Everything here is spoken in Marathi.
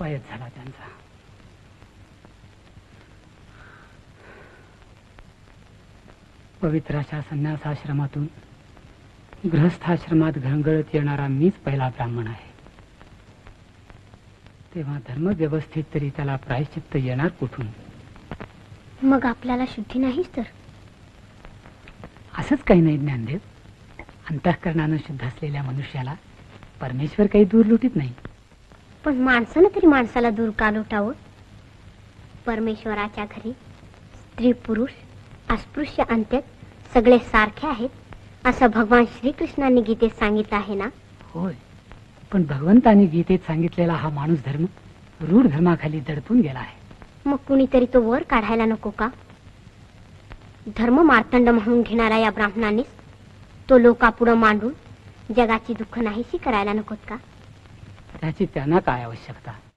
उपायच झाला त्यांचा. पवित्र अशा संन्यासाश्रमातून गृहस्थाश्रमात घळघळत येणारा मीच पहिला ब्राह्मण आहे. तेव्हा धर्म व्यवस्थित तरी त्याला प्रायश्चित्त येणार कुठून? मग आपल्याला शुद्धी नाहीच तर? असंच काही नाही ज्ञानदेव. अंतःकरणानं शुद्ध असलेल्या मनुष्याला परमेश्वर काही दूर लुटीत नाही. पण माणसानं तरी माणसाला दूर का लुटावं? परमेश्वराच्या घरी स्त्री पुरुष अस्पृश्य अंत्य सगळे सारखे आहेत असं भगवान श्रीकृष्णांनी गीतेत सांगितलं आहे ना? होय, पण भगवंतांनी गीतेत सांगितलेला हा माणूस धर्म रूढ धर्माखाली दडपून गेला आहे. मग कुणीतरी तो वर काढायला नको का? धर्म मार्तंड म्हणून घेणाऱ्या या ब्राह्मणांनीच तो लोकापुढं मांडून जगाची दुःख नाहीशी करायला नकोत का? त्याची त्यांना काय आवश्यकता?